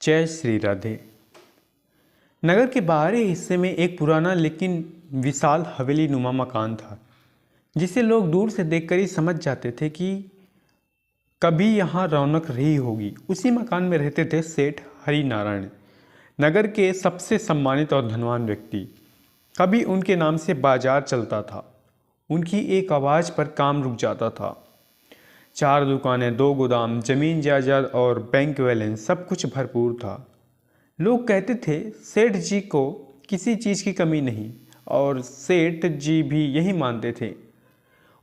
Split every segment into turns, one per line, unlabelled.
जय श्री राधे। नगर के बाहरी हिस्से में एक पुराना लेकिन विशाल हवेली नुमा मकान था, जिसे लोग दूर से देखकर ही समझ जाते थे कि कभी यहाँ रौनक रही होगी। उसी मकान में रहते थे सेठ हरि नारायण, नगर के सबसे सम्मानित और धनवान व्यक्ति। कभी उनके नाम से बाजार चलता था, उनकी एक आवाज़ पर काम रुक जाता था। 4 दुकानें, 2 गोदाम, जमीन जायदाद और बैंक बैलेंस, सब कुछ भरपूर था। लोग कहते थे सेठ जी को किसी चीज़ की कमी नहीं, और सेठ जी भी यही मानते थे।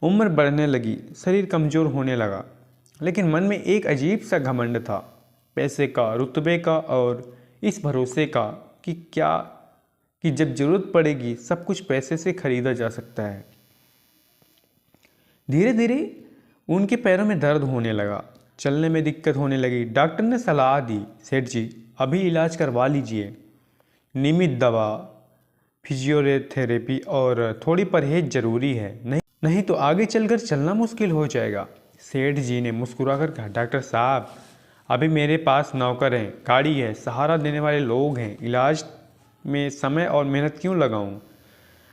उम्र बढ़ने लगी, शरीर कमज़ोर होने लगा, लेकिन मन में एक अजीब सा घमंड था, पैसे का, रुतबे का और इस भरोसे का कि जब ज़रूरत पड़ेगी सब कुछ पैसे से खरीदा जा सकता है। धीरे धीरे उनके पैरों में दर्द होने लगा, चलने में दिक्कत होने लगी। डॉक्टर ने सलाह दी, सेठ जी अभी इलाज करवा लीजिए, नियमित दवा, फिजियोथेरेपी और थोड़ी परहेज जरूरी है, नहीं तो आगे चलकर चलना मुश्किल हो जाएगा। सेठ जी ने मुस्कुराकर कहा, डॉक्टर साहब अभी मेरे पास नौकर हैं, गाड़ी है, सहारा देने वाले लोग हैं, इलाज में समय और मेहनत क्यों लगाऊं?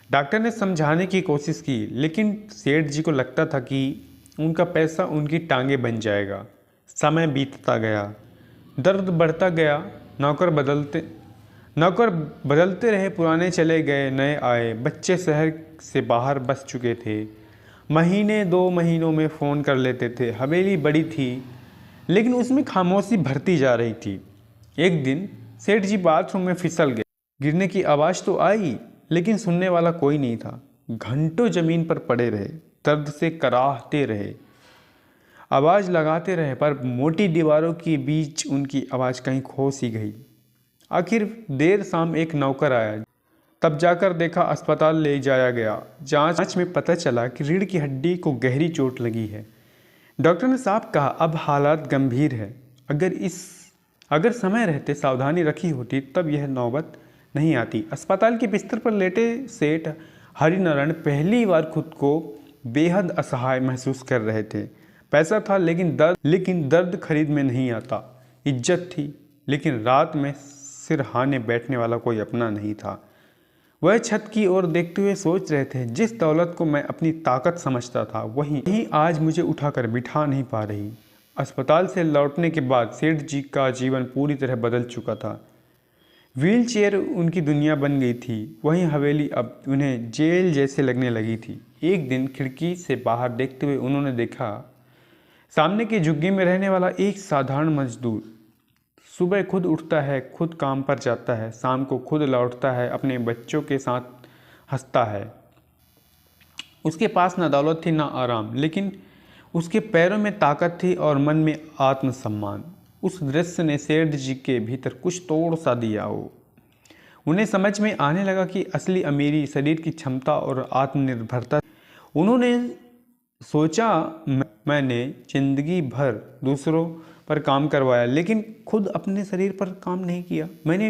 डॉक्टर ने समझाने की कोशिश की, लेकिन सेठ जी को लगता था कि उनका पैसा उनकी टांगें बन जाएगा। समय बीतता गया, दर्द बढ़ता गया, नौकर बदलते रहे, पुराने चले गए, नए आए। बच्चे शहर से बाहर बस चुके थे, महीने 2 महीनों में फ़ोन कर लेते थे। हवेली बड़ी थी, लेकिन उसमें खामोशी भरती जा रही थी। एक दिन सेठ जी बाथरूम में फिसल गए। गिरने की आवाज़ तो आई, लेकिन सुनने वाला कोई नहीं था। घंटों ज़मीन पर पड़े रहे, दर्द से कराहते रहे, आवाज़ लगाते रहे, पर मोटी दीवारों के बीच उनकी आवाज़ कहीं खो सी गई। आखिर देर शाम एक नौकर आया, तब जाकर देखा अस्पताल ले जाया गया। जांच में पता चला कि रीढ़ की हड्डी को गहरी चोट लगी है। डॉक्टर ने साफ कहा, अब हालात गंभीर है। अगर समय रहते सावधानी रखी होती तब यह नौबत नहीं आती। अस्पताल के बिस्तर पर लेटे सेठ हरिनारायण पहली बार खुद को बेहद असहाय महसूस कर रहे थे। पैसा था, लेकिन दर्द खरीद में नहीं आता। इज्जत थी, लेकिन रात में सिरहाने बैठने वाला कोई अपना नहीं था। वह छत की ओर देखते हुए सोच रहे थे, जिस दौलत को मैं अपनी ताकत समझता था, वही आज मुझे उठाकर बिठा नहीं पा रही। अस्पताल से लौटने के बाद सेठ जी का जीवन पूरी तरह बदल चुका था। व्हीलचेयर उनकी दुनिया बन गई थी, वहीं हवेली अब उन्हें जेल जैसे लगने लगी थी। एक दिन खिड़की से बाहर देखते हुए उन्होंने देखा, सामने के झुग्गी में रहने वाला एक साधारण मजदूर सुबह खुद उठता है, खुद काम पर जाता है, शाम को खुद लौटता है, अपने बच्चों के साथ हंसता है। उसके पास ना दौलत थी ना आराम, लेकिन उसके पैरों में ताकत थी और मन में आत्मसम्मान। उस दृश्य ने सेठ जी के भीतर कुछ तोड़ सा दिया हो। उन्हें समझ में आने लगा कि असली अमीरी शरीर की क्षमता और आत्मनिर्भरता। उन्होंने सोचा, मैंने जिंदगी भर दूसरों पर काम करवाया, लेकिन खुद अपने शरीर पर काम नहीं किया। मैंने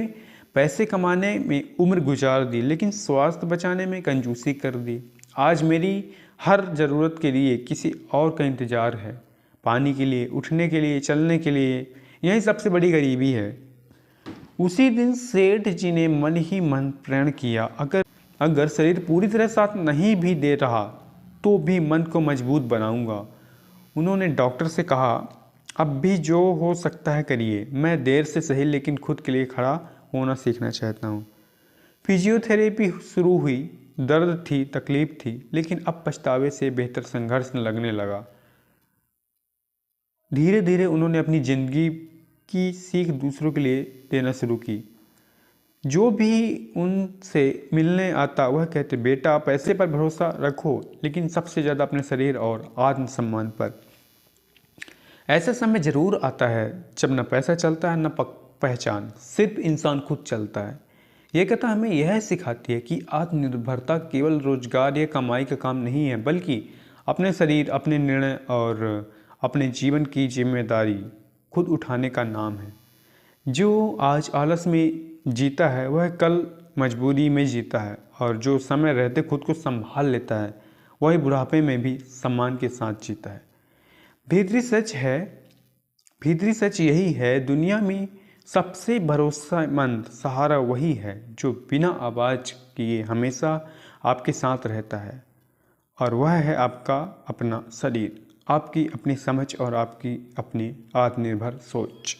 पैसे कमाने में उम्र गुजार दी, लेकिन स्वास्थ्य बचाने में कंजूसी कर दी। आज मेरी हर ज़रूरत के लिए किसी और का इंतज़ार है, पानी के लिए, उठने के लिए, चलने के लिए। यही सबसे बड़ी गरीबी है। उसी दिन सेठ जी ने मन ही मन प्रण किया, अगर शरीर पूरी तरह साथ नहीं भी दे रहा तो भी मन को मजबूत बनाऊंगा। उन्होंने डॉक्टर से कहा, अब भी जो हो सकता है करिए। मैं देर से सही, लेकिन खुद के लिए खड़ा होना सीखना चाहता हूँ। फिजियोथेरेपी शुरू हुई। दर्द थी, तकलीफ थी, लेकिन अब पछतावे से बेहतर संघर्ष लगने लगा। धीरे धीरे उन्होंने अपनी ज़िंदगी की सीख दूसरों के लिए देना शुरू की। जो भी उनसे मिलने आता वह कहते, बेटा पैसे पर भरोसा रखो, लेकिन सबसे ज़्यादा अपने शरीर और आत्मसम्मान पर। ऐसा समय ज़रूर आता है जब न पैसा चलता है, न पहचान, सिर्फ इंसान खुद चलता है। यह कथा हमें यह सिखाती है कि आत्मनिर्भरता केवल रोजगार या कमाई का काम नहीं है, बल्कि अपने शरीर, अपने निर्णय और अपने जीवन की जिम्मेदारी खुद उठाने का नाम है। जो आज आलस में जीता है वह कल मजबूरी में जीता है, और जो समय रहते खुद को संभाल लेता है वही बुढ़ापे में भी सम्मान के साथ जीता है। भीतरी सच यही है, दुनिया में सबसे भरोसेमंद सहारा वही है जो बिना आवाज़ किए हमेशा आपके साथ रहता है, और वह है आपका अपना शरीर, आपकी अपनी समझ और आपकी अपनी आत्मनिर्भर सोच।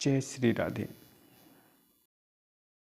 जय श्री राधे।